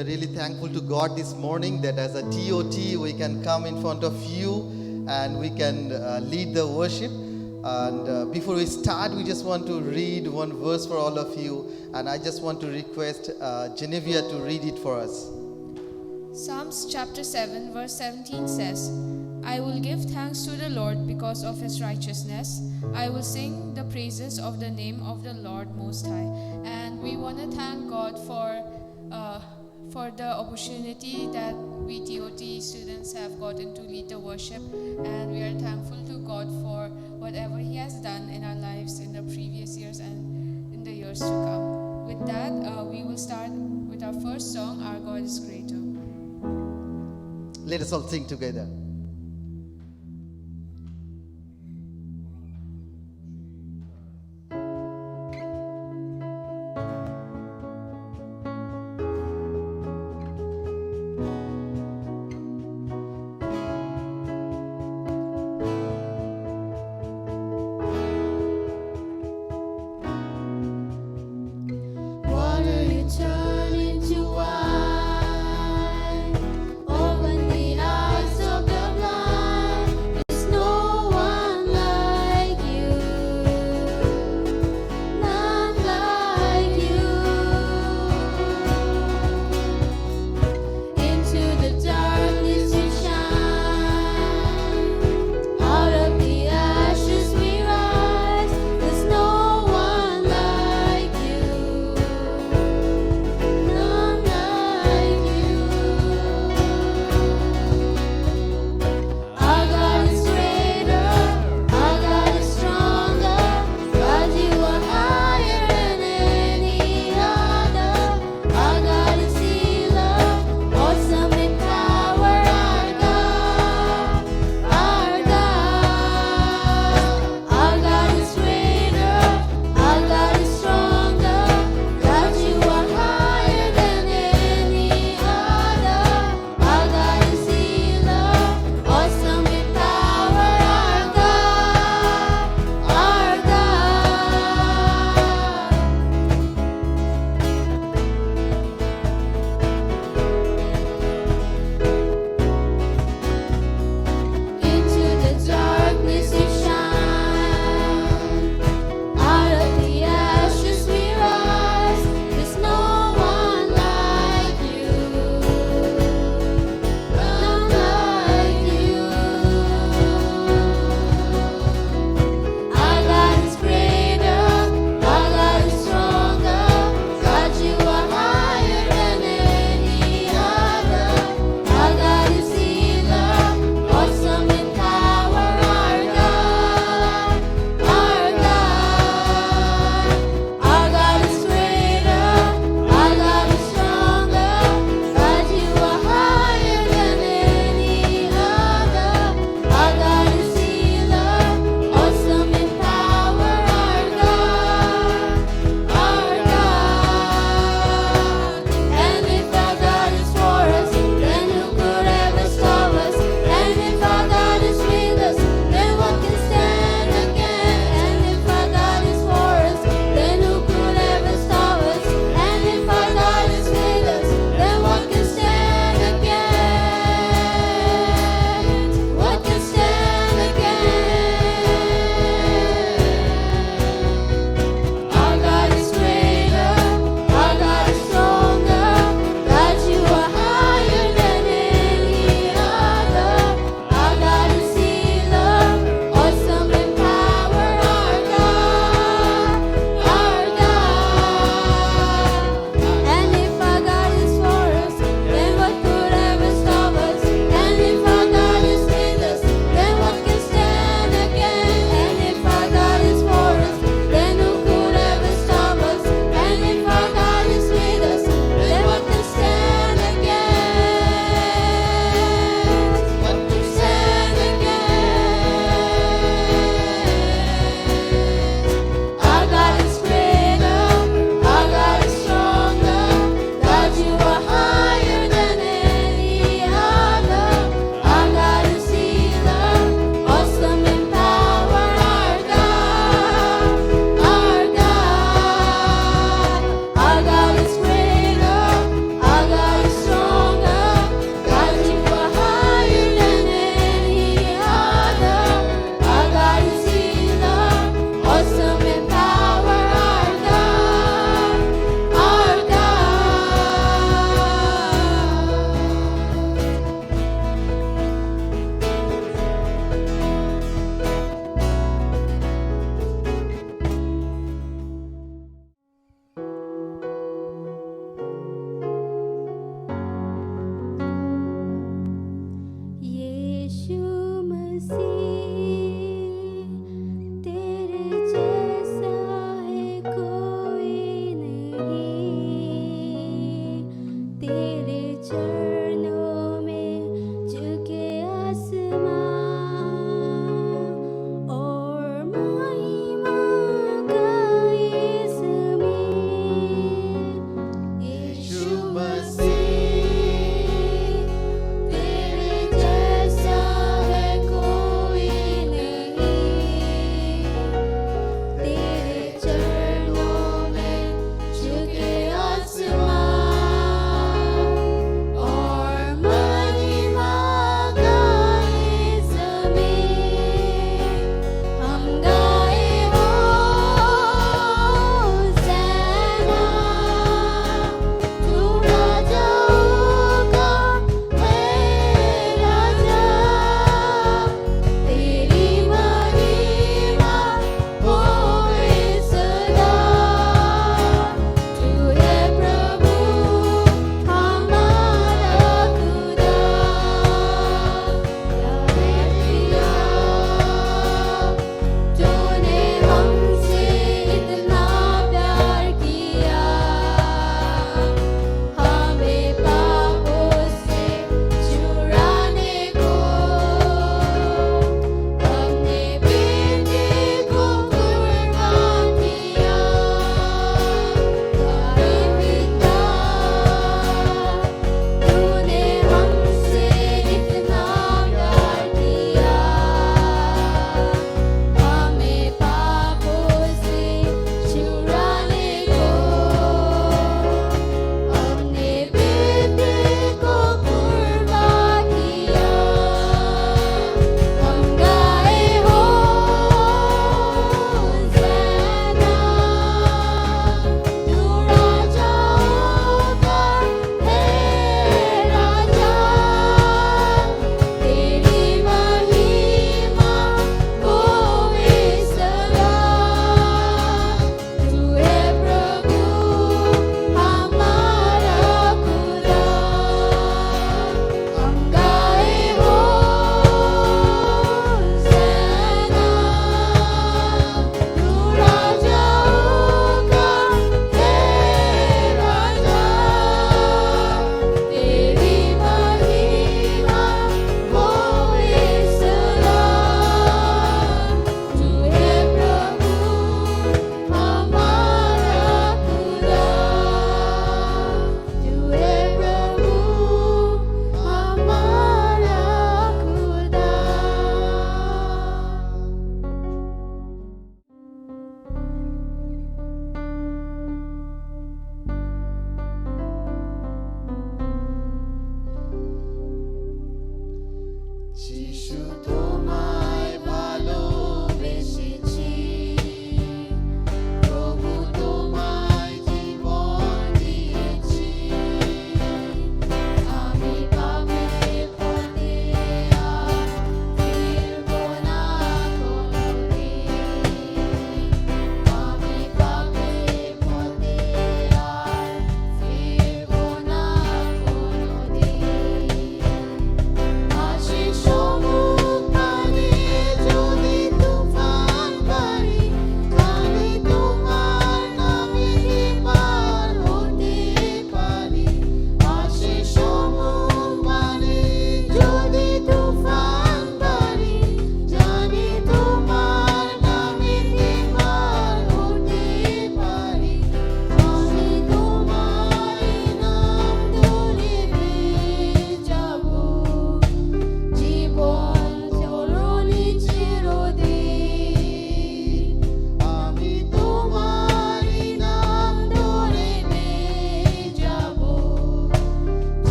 are really thankful to God this morning that as a TOT we can come in front of you and we can lead the worship. And before we start, we just want to read one verse for all of you, and I just want to request Genevieve to read it for us. Psalms chapter 7 verse 17 says, I will give thanks to the Lord because of his righteousness. I will sing the praises of the name of the Lord Most High. And we want to thank God for the opportunity that we TOT students have gotten to lead the worship. And we are thankful to God for whatever he has done in our lives in the previous years and in the years to come. With that, we will start with our first song, Our God is Greater. Let us all sing together. Water you turn into wine, open the eyes of the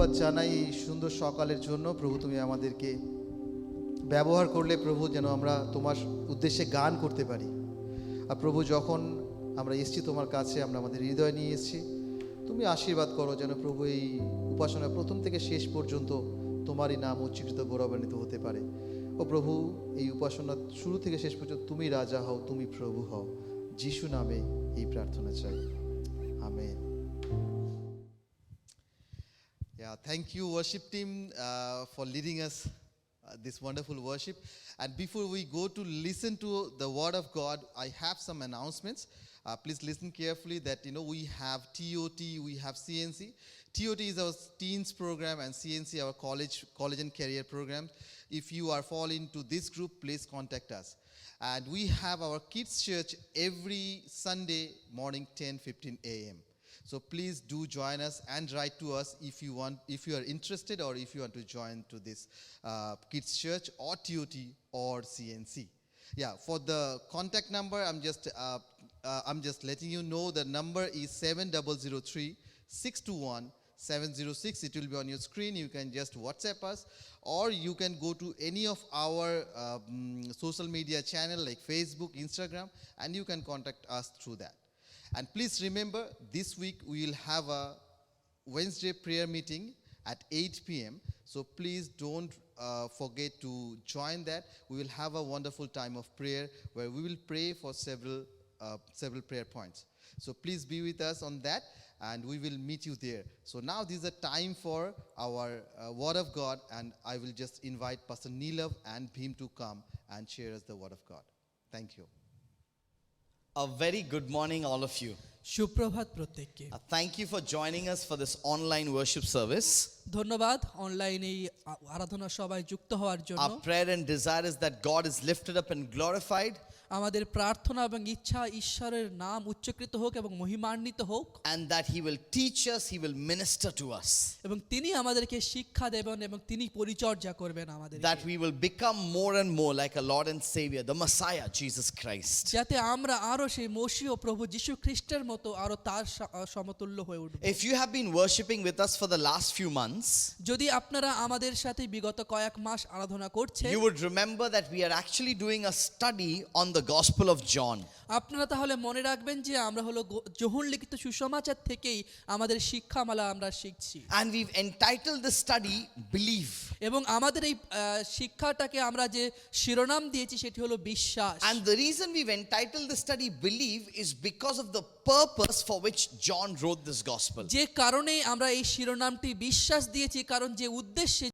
ধন্যবাদ জানাই এই সুন্দর সকালের জন্য। প্রভু তুমি আমাদেরকে ব্যবহার করলে প্রভু, যেন আমরা তোমার উদ্দেশ্যে গান করতে পারি। আর প্রভু, যখন আমরা এসেছি তোমার কাছে, আমরা আমাদের হৃদয় নিয়ে এসেছি, তুমি আশীর্বাদ করো যেন প্রভু এই উপাসনা প্রথম থেকে শেষ পর্যন্ত তোমারই নাম উচ্চীকৃত গৌরবান্বিত হতে পারে। ও প্রভু, এই উপাসনা শুরু থেকে শেষ পর্যন্ত তুমি রাজা হও, তুমি প্রভু হও। যিশু নামে এই প্রার্থনা চাই, amen. Yeah, thank you worship team for leading us this wonderful worship. And before we go to listen to the word of God, I have some announcements. Please listen carefully that we have TOT, we have CNC. TOT is our teens program and CNC our college and career program. If you are fall into this group, please contact us. And we have our kids church every Sunday morning 10:15 a.m. So please do join us and write to us if you are interested, or if you want to join to this kids church or TOT or CNC. Yeah, for the contact number, I'm just letting you know the number is 7003-621-706. It will be on your screen. You can just WhatsApp us, or you can go to any of our social media channel like Facebook, Instagram, and you can contact us through that. And please remember, this week we will have a Wednesday prayer meeting at 8 p.m. So please don't forget to join that. We will have a wonderful time of prayer where we will pray for several prayer points. So please be with us on that, and we will meet you there. So now this is a time for our word of God, and I will just invite Pastor Neelav and Bhim to come and share us the word of God. Thank you. A very good morning, all of you. সুপ্রভাত প্রত্যেককে। Thank you for joining us for this online worship service. ধন্যবাদ অনলাইনে আরাধনা সভায় যুক্ত হওয়ার জন্য। Our prayer and desire is that God is lifted up and glorified, আমাদের প্রার্থনা এবং ইচ্ছা ঈশ্বরের নাম উচ্চকৃত হোক এবং মহিমান্বিত হোক, and that He will teach us, He will minister to us, এবং তিনি আমাদেরকে শিক্ষা দেবেন এবং তিনি পরিচর্যা করবেন আমাদের, that we will become more and more like a Lord and Savior, the Messiah, Jesus Christ. যাতে আমরা আরো সেই মসীহ প্রভু যীশু খ্রিস্টের মতো আরো তার সমতুল্য হয়ে উঠব। If you have been worshiping with us for the last few months, যদি আপনারা আমাদের সাথে বিগত কয়েক মাস আরাধনা করছেন, you would remember that we are actually doing a study on the Gospel of John. আপনারা তাহলে মনে রাখবেন যে আমরা হলো যোহন লিখিত সুসমাচার থেকেই আমাদের শিক্ষামালা আমরা শিখছি, And we've entitled this study Believe. এবং আমাদের এই শিক্ষাটাকে আমরা যে শিরোনাম দিয়েছি সেটি হলো বিশ্বাস। And the reason we've entitled the study Believe is because of the purpose for which John wrote this gospel. যে কারণে আমরা এই শিরোনামটি বিশ্বাস দিয়েছি, কারণ যে উদ্দেশ্যে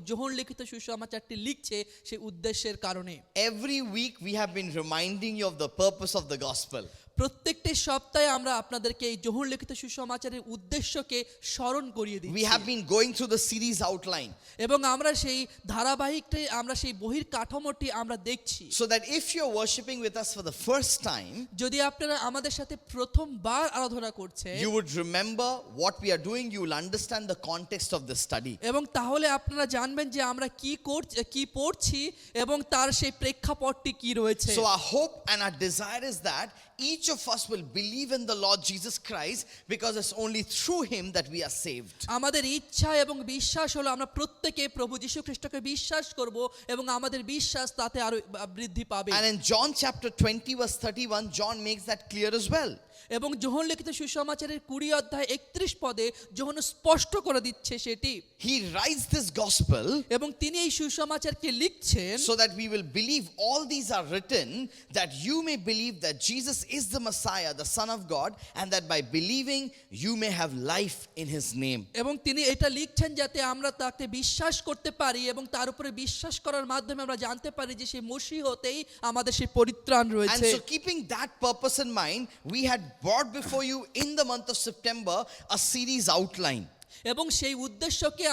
যোহন লিখিত সুসমাচারটি লিখছে সেই উদ্দেশ্যের কারণে। Every week we have been reminding you of the purpose of the gospel. প্রত্যেকটি সপ্তাহে আমরা আপনাদেরকে এই যোহন লিখিত সুসমাচারের উদ্দেশ্যকে স্মরণ করিয়ে দিই। We have been going through the series outline, এবং আমরা সেই ধারাবাহিকটি আমরা সেই বহির কাঠামোটি আমরা দেখছি, so that if you're worshiping with us for the first time, যদি আপনারা আমাদের সাথে প্রথমবার আরাধনা করছেন, you would remember what we are doing, you will understand the context of this study. এবং তাহলে আপনারা জানবেন যে আমরা কি পড়ছি এবং তার সেই প্রেক্ষাপটটি কি রয়েছে। So our hope and our desire is that each of us will believe in the Lord Jesus Christ, because it's only through Him that we are saved. আমাদের ইচ্ছা এবং বিশ্বাস হলো আমরা প্রত্যেকে প্রভু যীশু খ্রিস্টকে বিশ্বাস করব এবং আমাদের বিশ্বাস তাতে আরো বৃদ্ধি পাবে। And in John chapter 20 verse 31, John makes that clear as well. এবং যোহন লিখিত সুসমাচারের 20 অধ্যায় 31 পদে যোহন স্পষ্ট করে দিচ্ছে সেটি। He writes this gospel এবং তিনি এই সুসমাচারকে লিখছেন so that we will believe. All these are written that you may believe that Jesus is the Messiah, the Son of God, and that by believing you may have life in His name. এবং তিনি এটা লিখছেন যাতে আমরা তাকে বিশ্বাস করতে পারি এবং তার উপরে বিশ্বাস করার মাধ্যমে আমরা জানতে পারি যে সেই মসীহতেই আমাদের সেই পরিত্রাণ And রয়েছে। so keeping that purpose in mind, we had brought before you in the month of September a series outline. এবং সেই উদ্দেশ্যকে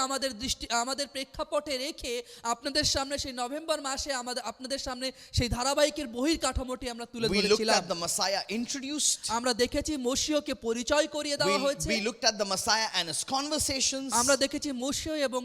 আমাদের প্রেক্ষাপটে রেখে আপনাদের সামনে সেই নভেম্বর মাসে আপনাদের সামনে সেই ধারাবাহিকের বহির কাঠামোটি আমরা তুলে We looked ধরেছিলাম। at the Messiah introduced. আমরা দেখেছি মসীহকে পরিচয় করিয়ে দেওয়া হয়েছে। We looked at the Messiah and His conversations. আমরা দেখেছি মসীহ এবং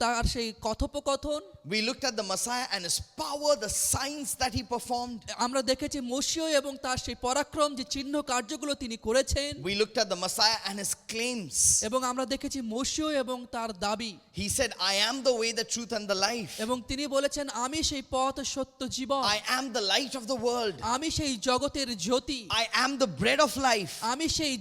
তার সেই কথোপকথন। We looked at the Messiah and His power, the signs that He performed. আমরা দেখেছি মসীহ এবং তার সেই পরাক্রম, যে চিহ্ন কার্যগুলো তিনি করেছেন। We looked at the Messiah and His claims. এবং আমরা দেখেছি যে মসিহ এবং তার দাবি, He said, I am the way, the truth, and the life. এবং তিনি বলেছেন আমি সেই পথ সত্য জীবন, I am the light of the world. আমি সেই জগতের জ্যোতি, I am the bread of life. আমি সেই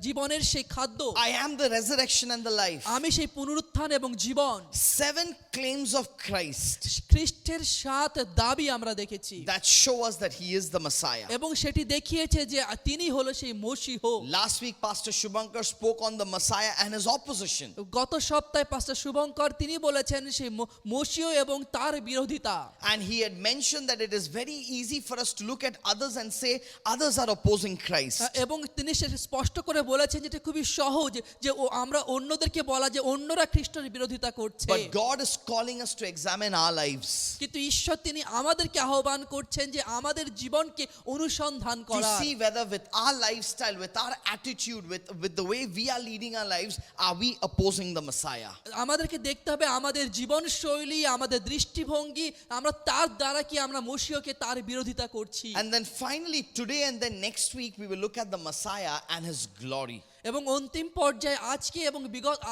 জীবনের সেই খাদ্য, I am the resurrection and the life. আমি সেই পুনরুত্থান এবং জীবন। 7 claims of Christ খ্রিস্টের 7 দাবি আমরা দেখেছি, that show us that he is the Messiah. এবং সেটি দেখিয়েছে যে তিনি হলো সেই মসিহ। Last week, Pastor Shubhankar spoke on the Messiah and his opposition. গত সপ্তাহে পাস্টার শুভঙ্কর তিনি বলেছেন সেই মসিহ এবং তার বিরোধিতা, And he had mentioned that it is very easy for us to look at others and say others are opposing Christ. এবং তিনি সেটা স্পষ্ট করে বলেছেন যেটা খুবই সহজ যে আমরা অন্যদেরকে বলা যে অন্যরা খ্রিস্টের বিরোধিতা করছে, But God is calling us to examine our lives, কিন্তু ঈশ্বর তিনি আমাদেরকে আহ্বান করছেন যে আমাদের জীবনকে অনুসন্ধান to করা, see whether with our lifestyle, with our attitude, with the way we are leading our lives, are we opposing the Messiah? আমাদেরকে দেখতে হবে আমাদের জীবন শৈলী, আমাদের দৃষ্টিভঙ্গি, আমরা তার দ্বারা কি আমরা মসিহকে তার বিরোধিতা করছি। And then finally, today and then next week, we will look at the Messiah and his glory. এবং অন্তিম পর্যায়ে আজকে এবং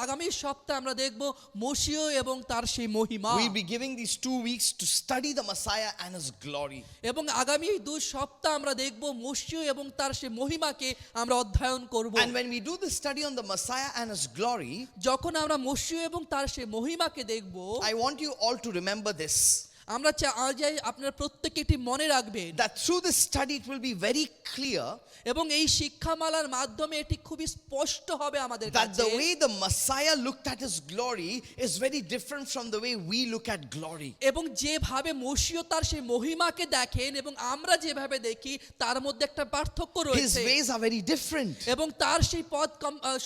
আগামী সপ্তাহে আমরা দেখব মসিহ এবং তার সেই মহিমা। We'll be giving these 2 weeks to study the Messiah and his glory. এবং আগামী 2 সপ্তাহ আমরা দেখব মসিহ এবং তার সেই মহিমাকে আমরা অধ্যয়ন করব। And when we do this study on the Messiah and his glory, যখন আমরা মসিহ এবং তার সেই মহিমাকে দেখব, I want you all to remember this, আমরা চাই আপনারা প্রত্যেককে এটি মনে রাখবেন that through this study it will be very clear এবং এই শিক্ষামালার মাধ্যমে এটি খুবই স্পষ্ট হবে আমাদের that কাছে the way the Messiah looked at his glory is very different from the way we look at glory. এবং যেভাবে মসিহ তার সেই মহিমাকে দেখেন এবং আমরা যেভাবে দেখি তার মধ্যে একটা পার্থক্য His রয়েছে, ways are very different. এবং তার সেই পথ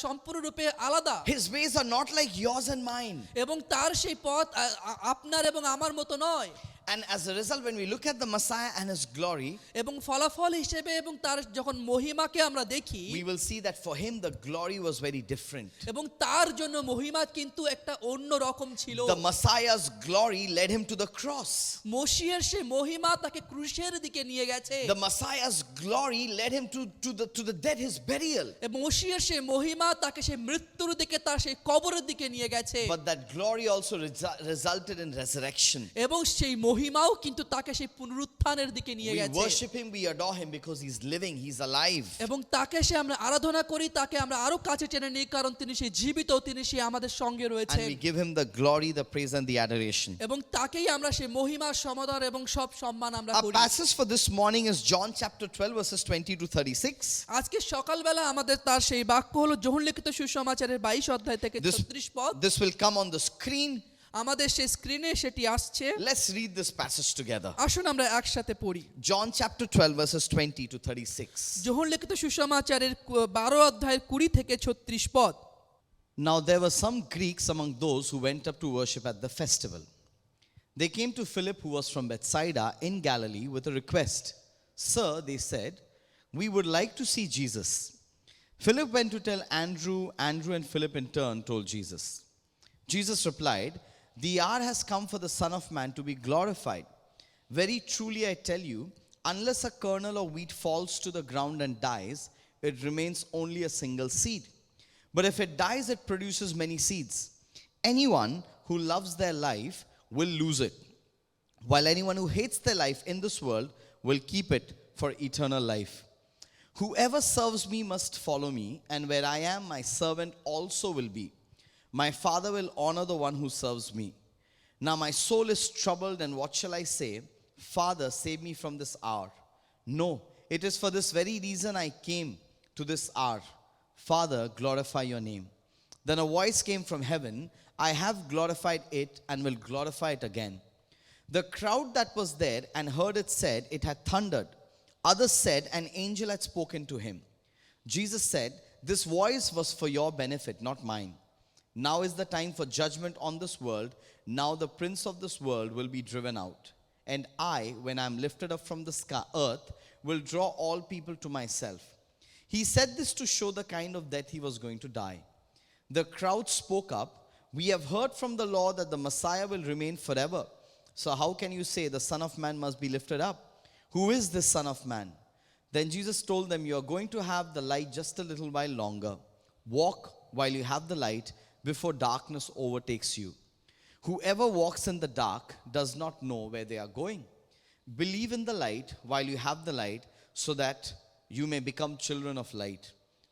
সম্পূর্ণরূপে আলাদা, His ways are not like yours and mine. এবং তার সেই পথ আপনার এবং আমার মতো নয়। And as a result, when we look at the Messiah and his glory, এবং ফলাফল হিসেবে এবং তার যখন মহিমাকে আমরা দেখি, we will see that for him the glory was very different. এবং তার জন্য মহিমা কিন্তু একটা অন্য রকম ছিল। The Messiah's glory led him to the cross. মসিহের সেই মহিমা তাকে ক্রুশের দিকে নিয়ে গেছে। The Messiah's glory led him to the dead, his burial. এবং মসিহের সেই মহিমা তাকে সেই মৃত্যুর দিকে, তার সেই কবরের দিকে নিয়ে গেছে। But that glory also resulted in resurrection. এবং সেই মহিমাও কিন্তু তাকে সেই পুনরুত্থানের দিকে নিয়ে We গেছে। worship him, we adore him because he's living, he's alive. এবং তাকে সে আমরা আরাধনা করি, তাকে আমরা আরো কাছে টেনে নিই, কারণ তিনি সেই জীবিত, তিনি সেই আমাদের সঙ্গে And রয়েছেন। we give him the glory, the praise, and the adoration. এবং তাকেই আমরা সেই মহিমা, সমাদর এবং সব সম্মান আমরা Our করি। passage for this morning is John chapter 12, verses 20 to 36. আজকে সকালবেলা আমাদের তার সেই বাক্য হলো যোহন লিখিত সুসমাচারের 22 অধ্যায় থেকে 36 পদ। This will come on the screen. আমাদের সেই স্ক্রিনে সেটি আসছে। Let's read this passage together. আসুন আমরা একসাথে পড়ি। John chapter 12, verses 20 to 36. যোহন লিখিত সুসমাচারের 12 অধ্যায়ের 20 থেকে 36 পদ। Now there were some Greeks among those who went up to worship at the festival. They came to Philip, who was from Bethsaida in Galilee, with a request. Sir, they said, we would like to see Jesus. Philip went to tell Andrew. Andrew and Philip in turn told Jesus. Jesus replied, the hour has come for the Son of Man to be glorified. Very truly I tell you, unless a kernel of wheat falls to the ground and dies, it remains only a single seed. But if it dies, it produces many seeds. Anyone who loves their life will lose it, while anyone who hates their life in this world will keep it for eternal life. Whoever serves me must follow me, and where I am, my servant also will be. My Father will honor the one who serves me. Now my soul is troubled, and what shall I say? Father, save me from this hour. No, it is for this very reason I came to this hour. Father, glorify your name. Then a voice came from heaven, I have glorified it and will glorify it again. The crowd that was there and heard it said, it had thundered. Others said, an angel had spoken to him. Jesus said, this voice was for your benefit, not mine. Now is the time for judgment on this world. Now the prince of this world will be driven out. And I, when I am lifted up from the earth, will draw all people to myself. He said this to show the kind of death he was going to die. The crowd spoke up, we have heard from the law that the Messiah will remain forever. So how can you say the Son of Man must be lifted up? Who is this Son of Man? Then Jesus told them, you are going to have the light just a little while longer. Walk while you have the light before darkness overtakes you. Whoever walks in the dark does not know where they are going. Believe in the light while you have the light, so that you may become children of light."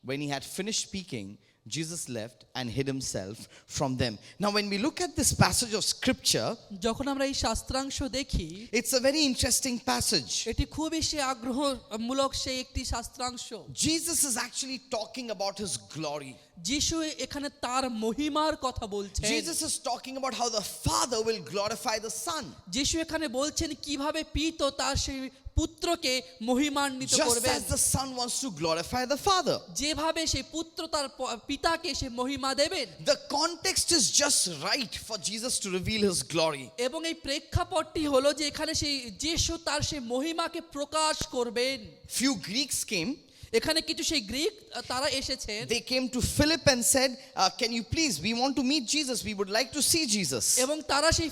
When he had finished speaking, Jesus left and hid himself from them. Now, when we look at this passage of scripture, যখন আমরা এই শাস্ত্রাংশ দেখি, it's a very interesting passage. এটি খুবই সে আগ্রহমূলক সেই একটি শাস্ত্রাংশ। Jesus is actually talking about his glory. যিশু এখানে তার মহিমার কথা বলছেন। Jesus is talking about how the Father will glorify the Son. যিশু এখানে বলছেন কিভাবে পিতা তার সেই পুত্রকে মহিমান্বিত Just করবেন, as the Son wants to glorify the Father. যেভাবে সেই পুত্র তার পিতাকে সে মহিমা দেবেন। The context is just right for Jesus to reveal his glory. এবং এই প্রেক্ষাপটটি হলো যে এখানে সেই যিশু তার সেই মহিমাকে প্রকাশ করবেন। Few Greeks came. এখানে কিছু সেই গ্রিক তারা এসেছেন। They came to Philip and said, "Can you please? We want to meet Jesus. We would like to see Jesus." এবং তারা সেই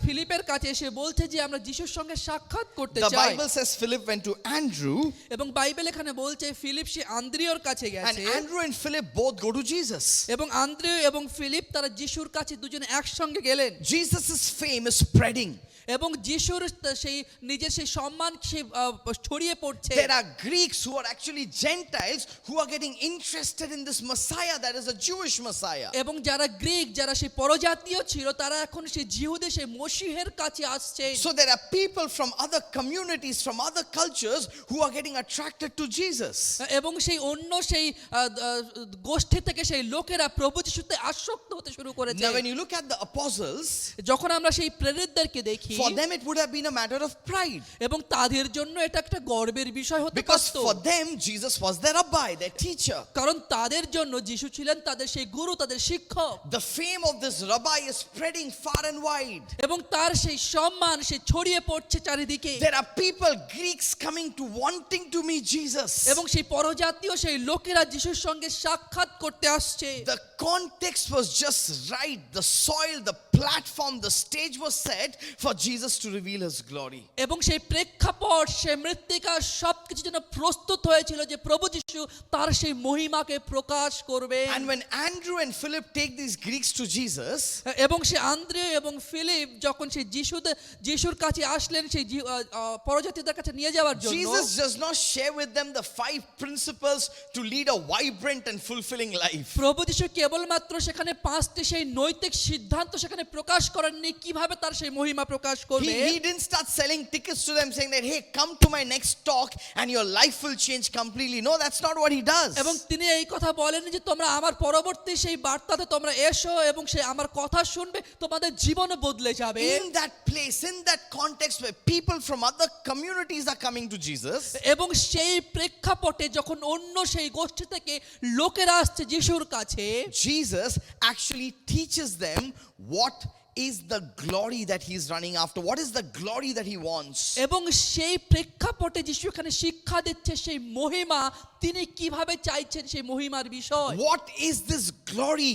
ফিলিপের কাছে এসে বলছে যে আমরা যিশুর সঙ্গে সাক্ষাৎ করতে The চাই। Bible says Philip went to Andrew, এবং বাইবেল এখানে বলছে ফিলিপ সে আন্দ্রিয়র কাছে and গেছে। Andrew and Philip both go to Jesus. এবং আন্দ্রিয় এবং ফিলিপ তারা যিশুর কাছে দুজনে একসঙ্গে গেলেন। Jesus' fame is spreading. এবং যিশুর সেই নিজের সেই সম্মান সে ছড়িয়ে পড়ছে। There are Greeks who are actually Gentiles who are getting interested in this Messiah that is a Jewish Messiah. এবং যারা গ্রিক যারা সেই পরজাতীয় ছিল তারা এখন সেই জিহুদে সেই মসিহের কাছে আসছে। So there are people from other communities, from other cultures who are getting attracted to Jesus. এবং সেই অন্য সেই গোষ্ঠী থেকে সেই লোকেরা প্রভু যিশুতে আসক্ত হতে শুরু করেছে। Now when you look at the apostles, যখন আমরা সেই প্রেরিতদেরকে দেখি, for them it would have been a matter of pride. এবং তাদের জন্য এটা একটা গর্বের বিষয় হতে Because পারত। for them Jesus was their rabbi, their teacher. কারণ তাদের জন্য যিশু ছিলেন তাদের সেই গুরু, তাদের শিক্ষক। The fame of this rabbi is spreading far and wide. এবং তার সেই সম্মান সে ছড়িয়ে পড়ছে চারিদিকে। There are people, Greeks, coming to wanting to meet Jesus. এবং সেই পরজাতীয় সেই লোকেরা যিশুর সঙ্গে সাক্ষাৎ করতে আসছে। The context was just right. The soil, the platform, the stage was set for Jesus to reveal his glory. এবং সেই প্রেক্ষাপট সে মৃত্তিকা সবকিছু যেন প্রস্তুত হয়েছিল যে প্রভু যিশু তার সেই মহিমাকে প্রকাশ করবে। And when Andrew and Philip take these Greeks to Jesus, এবং সে আন্দ্রিয় এবং ফিলিপ যখন সেই যিশুর কাছে আসলেন সেই পরজাতীয়দের কাছে নিয়ে যাওয়ার জন্য, Jesus does not share with them the 5 principles to lead a vibrant and fulfilling life. প্রভু যিশু কেবলমাত্র সেখানে 5টি সেই নৈতিক সিদ্ধান্ত সেখানে প্রকাশ করেননি কিভাবে তার সেই মহিমা প্রকাশ করবে। He didn't start selling tickets to them saying that, "Hey, come to my next talk and your life will change completely." No, that's not what he does. এবং তিনি এই কথা বলেননি যে তোমরা আমার পরবর্তী সেই বার্তাতে তোমরা এসো এবং সেই আমার কথা শুনবে, তোমাদের জীবন বদলে যাবে। In that place, in that context where people from other communities are coming to Jesus, এবং সেই প্রেক্ষাপটে যখন অন্য সেই গোষ্ঠী থেকে লোকেরা আসছে যিশুর কাছে, Jesus actually teaches them what is the glory that he is running after. What is the glory that he wants? এবং সেই প্রেক্ষাপটে যিশু এখানে শিক্ষা দিচ্ছে সেই মহিমা তিনি কিভাবে চাইছেন সেই মহিমার বিষয়। What is this glory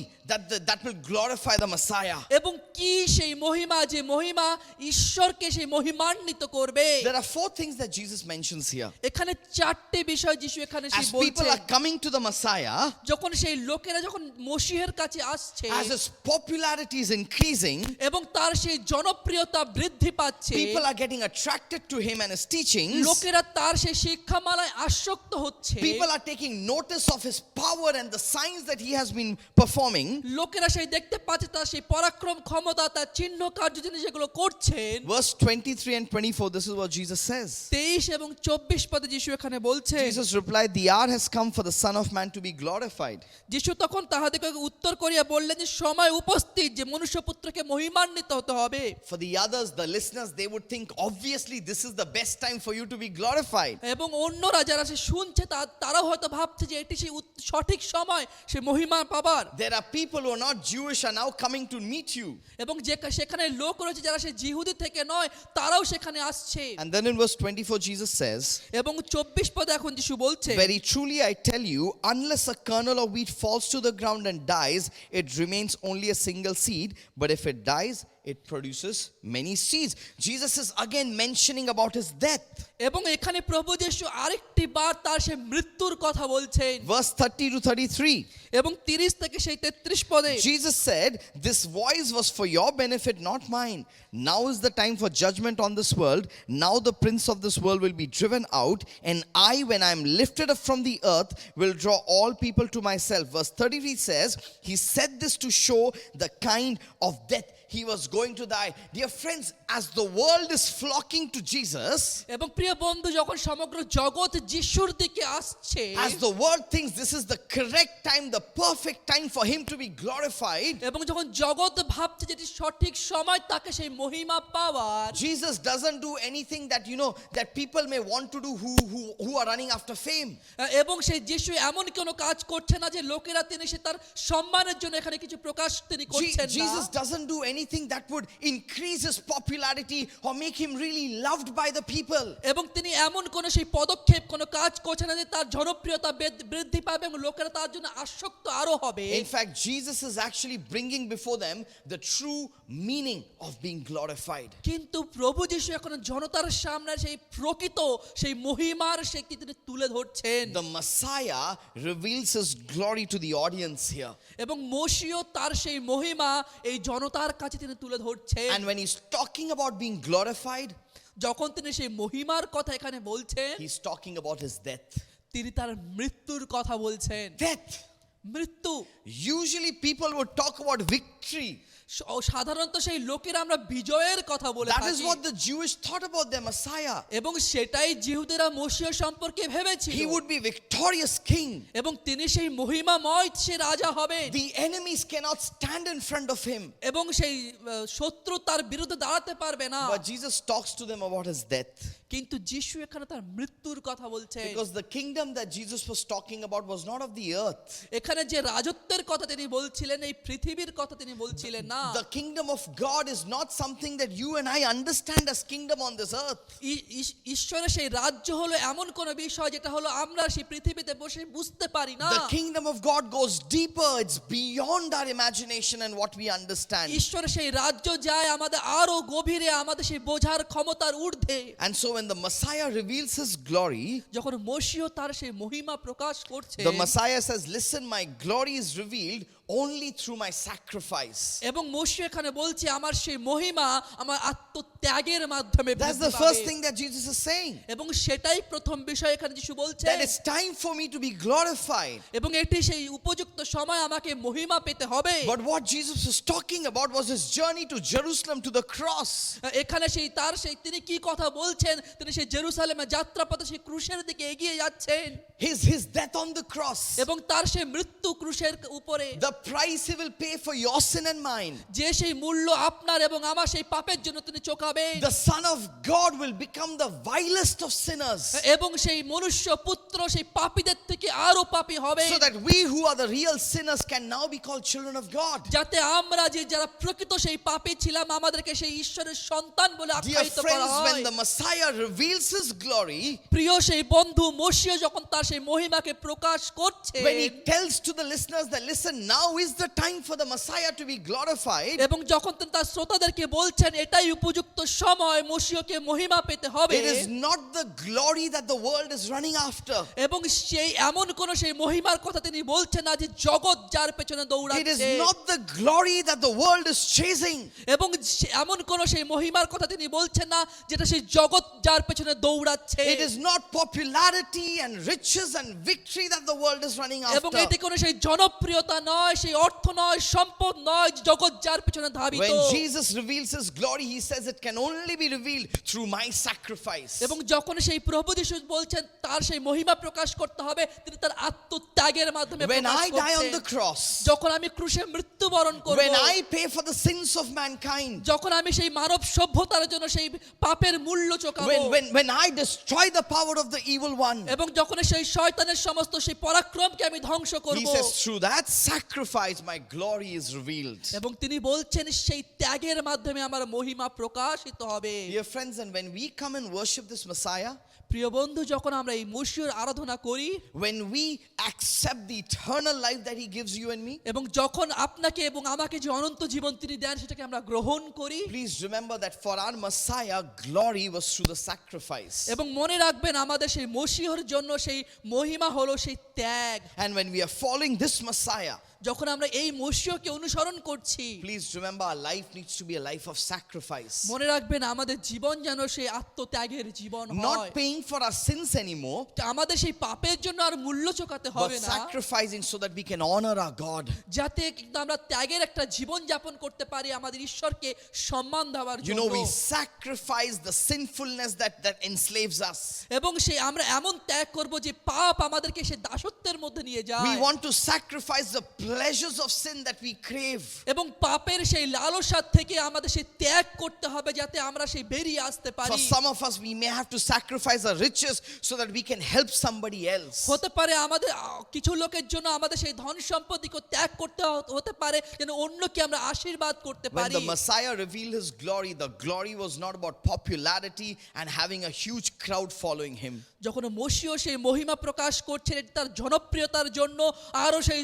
that will glorify the Messiah? এবং কি সেই মহিমা যে মহিমা ঈশ্বরকে সেই মহিমান্বিত করবে। There are 4 things that Jesus mentions here. এখানে 4টি বিষয় যিশু এখানে সেই As people বলছেন। are coming to the Messiah, যখন সেই লোকেরা যখন মসিহের কাছে আসছে as his popularity is increasing, এবং তার সেই জনপ্রিয়তা বৃদ্ধি পাচ্ছে, people are getting attracted to him and his teachings. লোকেরা তার সেই শিক্ষামালায় আসক্ত হচ্ছে, People are taking notice of his power and the signs that he has been performing. লোকেরা সেই দেখতে পাচ্ছে তার সেই পরাক্রম ক্ষমতা তার চিহ্ন কার্য যিনি যেগুলো করছেন। Verse 23 and 24, this is what Jesus says. 23 এবং 24 পদে যিশু এখানে বলছে, Jesus replied, "The hour has come for the Son of Man to be glorified." যিশু তখন তাহাদেরকে উত্তর করিয়া বললেন যে সময় উপস্থিত যে মনুষ্যপুত্রকে মহিমান্বিত হতে হবে। For the others, the listeners, they would think, obviously this is the best time for you to be glorified. এবং অন্যরা যারা সে শুনছে তারাও হয়তো ভাবছে যে এটি সেই সঠিক সময় সে মহিমা পাবার। There are people who are not Jewish are now coming to meet you. এবং যে সেখানে লোক রয়েছে যারা সে জিহুদি থেকে নয় তারাও সেখানে আসছে। And then in verse 24, Jesus says, এবং 24 পদে এখন যিশু বলছে, "Very truly I tell you, unless a kernel of wheat falls to the ground and dies, it remains only a single seed, but if it dies, it produces many seeds. Jesus is again mentioning about his death. এবং এখানে প্রভু যিশু আরেকটি বার তার সেই মৃত্যুর কথা বলছেন। Verse 30 to 33. এবং 30 থেকে সেই 33 পদে Jesus said, "This voice was for your benefit, not mine. Now is the time for judgment on this world. Now the prince of this world will be driven out, and I, when I am lifted up from the earth, will draw all people to myself." Verse 33 says, he said this to show the kind of death he was going to die. Dear friends, as the world is flocking to Jesus, এবং প্রিয় বন্ধু, যখন সমগ্র জগৎ যিশুর দিকে আসছে, as the world thinks this is the correct time, the perfect time for him to be glorified, এবং যখন জগৎ ভাবছে যেটি সঠিক সময় তাকে সেই মহিমা পাওয়ার, Jesus doesn't do anything that that people may want to do who are running after fame. এবং সেই যিশু এমন কোনো কাজ করছে না যে লোকেরা তিনি সে তার সম্মানের জন্য এখানে কিছু প্রকাশ তিনি করছেন না। Jesus doesn't do anything that would increase his popularity or make him really loved by the people. এবং তিনি এমন কোন সেই পদক্ষেপ কোন কাজ করছেন না যে তার জনপ্রিয়তা বৃদ্ধি পাবে এবং লোকেরা তার জন্য আসক্ত আরো হবে। In fact, Jesus is actually bringing before them the true meaning of being glorified. কিন্তু প্রভু যিশু এখন জনতার সামনে সেই প্রকৃত সেই মহিমার সেই কি তিনি তুলে ধরছেন। The Messiah reveals his glory to the audience here. এবং মসিহ তার সেই মহিমা এই জনতার কাছে তিনি তুলে ধরছেন। And when he's talking about being glorified, যখন তিনি সেই মহিমার কথা এখানে বলছেন, he's talking about his death. তিনি তার মৃত্যুর কথা বলছেন। Death. মৃত্যু। Usually people would talk about victory. সাধারণত সেই লোকেরা আমরা বিজয়ের কথা বলে That থাকি। is what the Jewish thought about their Messiah. এবং সেটাই জিহুদেরা মসিহ সম্পর্কে ভেবেছিল। He would be victorious king. এবং তিনি সেই মহিমাময় সে রাজা হবেন। The enemies cannot stand in front of him. এবং সেই শত্রু তার বিরুদ্ধে দাঁড়াতে পারবে না। But Jesus talks to them about his death. কিন্তু যিশু এখানে তার মৃত্যুর কথা বলছেন। Because the kingdom that Jesus was talking about was not of the earth. এখানে যে রাজত্বের কথা তিনি বলছিলেন এই পৃথিবীর কথা তিনি বলছিলেন না। The kingdom of God is not something that you and I understand as kingdom on this earth. ঈশ্বরের সেই রাজ্য হলো এমন কোন বিষয় যেটা হলো আমরা সেই পৃথিবীতে বসে বুঝতে পারি না। The kingdom of God goes deeper. It's beyond our imagination and what we understand. ঈশ্বরের সেই রাজ্য যায় আমাদের আরো গভীরে, আমাদের সেই বোঝার ক্ষমতার ঊর্ধ্বে। And so when the Messiah reveals his glory, যখন মসিহ তার সেই মহিমা প্রকাশ করছে, the Messiah says, "Listen, my glory is revealed only through my sacrifice." এবং মসিহ এখানে বলছে আমার সেই মহিমা আমার আত্মত্যাগের মাধ্যমে That's বৃদ্ধি the first পাবে। thing that Jesus is saying. এবং সেটাই প্রথম বিষয় এখানে যিশু বলছেন। That it's time for me to be glorified. এবং এটি সেই উপযুক্ত সময় আমাকে মহিমা পেতে হবে। But what Jesus was talking about was his journey to Jerusalem, to the cross. এখানে সেই তার সেই তিনি কি কথা বলছেন, তিনি সেই জেরুসালেমে যাত্রাপথে সেই ক্রুশের দিকে এগিয়ে যাচ্ছেন। His death on the cross. এবং তার সেই মৃত্যু ক্রুশের উপরে। The price he will pay for your sin and mine. যে সেই মূল্য আপনার এবং আমার সেই পাপের জন্য তিনি চোকাবেন। The Son of God will become the vilest of sinners. এবং সেই মনুষ্য পুত্র সেই পাপীদের থেকে আরো পাপী হবে। So that we who are the real sinners can now be called children of God. যাতে আমরা যে যারা প্রকৃত সেই পাপী ছিলাম আমাদেরকে সেই ঈশ্বরের সন্তান বলে Dear আখ্যায়িত করা friends, when হয়। the Messiah reveals his glory, প্রিয় সেই বন্ধু মসিহ যখন তার সেই মহিমাকে প্রকাশ করছে, when he tells to the listeners that, "Listen, now is the time for the Messiah to be glorified," এবং যখন তিনি তার শ্রোতাদেরকে বলছেন এটাই উপযুক্ত সময় মসিহকে মহিমা পেতে হবে, it is not the glory that the world is running after. এবং সেই এমন কোন সেই মহিমার কথা তিনি বলছেন না যে জগৎ যার পেছনে It is দৌড়াচ্ছে, not the glory that the world is chasing. এবং এমন কোন সেই মহিমার কথা তিনি বলছেন না যেটা সেই জগৎ যার পেছনে দৌড়াচ্ছে, It is not popularity and riches and victory that the world is running এবং after. এটি কোন সেই জনপ্রিয়তা নয়, সেই অর্থ নয়, সম্পদ নয়, জগৎ যার পেছনে ধাবিত। When Jesus reveals his glory, he says it can only be revealed through my sacrifice. এবং যখন সেই প্রভু যিশু বলছেন তার সেই মহিমা প্রকাশ করতে হবে তিনি তার আত্মত্যাগের মাধ্যমে When Prakash I die on করছেন। the cross, যখন আমি ক্রুশে মৃত্যুবরণ করব, when I pay for the sins of mankind, যখন আমি সেই মানব সভ্যতার জন্য সেই পাপের মূল্য চোকাবো, when I destroy the power of the evil one, এবং যখন সেই শয়তানের সমস্ত সেই পরাক্রমকে আমি ধ্বংস he করব, says, through that sacrifice my glory is revealed. এবং তিনি বলছেন সেই ত্যাগের মাধ্যমে আমার মহিমা প্রকাশিত হবে। Dear friends, and when we come and worship this Messiah, প্রিয় বন্ধু, যখন আমরা এই মসিহর আরাধনা করি when we accept the eternal life that he gives you and me, এবং যখন আপনাকে এবং আমাকে যে অনন্ত জীবন তিনি দেন সেটাকে আমরা গ্রহণ করি, please remember that for our Messiah, glory was through the sacrifice. এবং মনে রাখবেন আমাদের সেই মসিহর জন্য সেই মহিমা হলো সেই ত্যাগ। And when we are following this Messiah, যখন আমরা এই মসিহকে অনুসরণ করছি, please remember our life needs to be a life of sacrifice. মনে রাখবেন আমাদের জীবন যেন সেই আত্মত্যাগের জীবন হয়, Not paying for our sins anymore, আমাদের সেই পাপের জন্য আর মূল্য চোকাতে but হবে না, sacrificing so that we can honor our God. যাতে কিন্তু আমরা ত্যাগের একটা জীবন যাপন করতে পারি আমাদের ঈশ্বরকে সম্মান দেওয়ার You know, জন্য। we sacrifice the sinfulness that enslaves us. এবং সেই আমরা এমন ত্যাগ করব যে পাপ আমাদেরকে সেই দাসত্বের মধ্যে নিয়ে যায়। We want to sacrifice the pleasures of sin that we crave. এবং পাপের সেই লালসা থেকে আমাদের সেই ত্যাগ করতে হবে যাতে আমরা সেই বেরিয়ে আসতে For পারি। some of us, we may have to sacrifice our riches so that we can help somebody else. হতে পারে আমাদের কিছু লোকের জন্য আমাদের সেই ধন সম্পত্তিকে ত্যাগ করতে হতে পারে যেন অন্যকে আমরা আশীর্বাদ করতে When পারি। the Messiah revealed his glory, the glory was not about popularity and having a huge crowd following him. যখন মসিহ সেই মহিমা প্রকাশ করছেন এটা তার জনপ্রিয়তার জন্য আরো সেই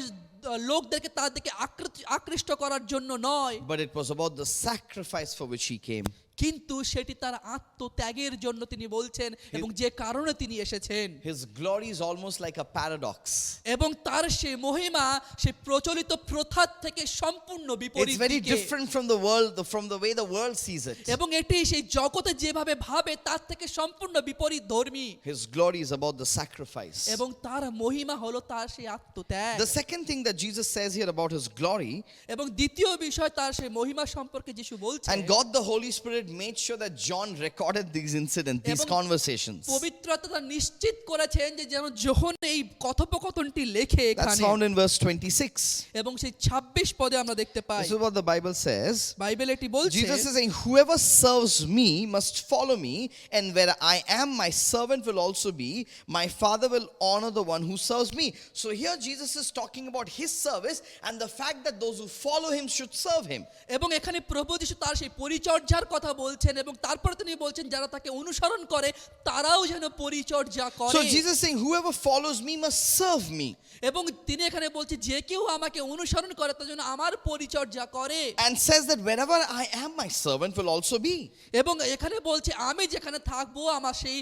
লোকদেরকে তার দিকে আকৃষ্ট করার জন্য নয়, But it was about the sacrifice for which he came. কিন্তু সেটি তার আত্মত্যাগের জন্য তিনি বলছেন এবং যে কারণে তিনি এসেছেন। His glory is almost like a paradox. এবং তার সেই মহিমা সেই প্রচলিত প্রথার থেকে সম্পূর্ণ It's বিপরীত very দিকে। different from the world, from the way the world sees it. এবং এটি সেই জগতে যেভাবে ভাবে তার থেকে সম্পূর্ণ বিপরীত ধর্মী। His glory is about the sacrifice. এবং তার মহিমা হলো তার সেই আত্মত্যাগ। The second thing that Jesus says here about his glory, এবং দ্বিতীয় বিষয় তার সেই মহিমা সম্পর্কে যিশু বলছেন, and God the Holy Spirit made sure that John recorded these incidents, these এবং conversations. পবিত্র আত্মা নিশ্চিত করেছেন যে যেন যখন এই কথোপকথনটি লেখে That's এখানে, found in verse 26. এবং সেই 26 পদে আমরা দেখতে পাই, This is what the Bible says. Bible এটি বলছে, Jesus is saying, whoever serves me must follow me, and where I am, my servant will also be. My Father will honor the one who serves me. So here Jesus is talking about his service and the fact that those who follow him should serve him. এবং এখানে প্রভু যিশু তার সেই পরিচর্যার কথা বলছেন এবং তারপরে তিনি বলছেন যারা তাকে অনুসরণ করে তারাও যেন পরিচর্যা করে। So Jesus is saying, whoever follows me must serve me. এবং তিনি এখানে বলছে যে কেউ আমাকে অনুসরণ করে তার জন্য আমার পরিচর্যা করে, And says that wherever I am, my servant will also be. এবং এখানে বলছে আমি যেখানে থাকবো আমার সেই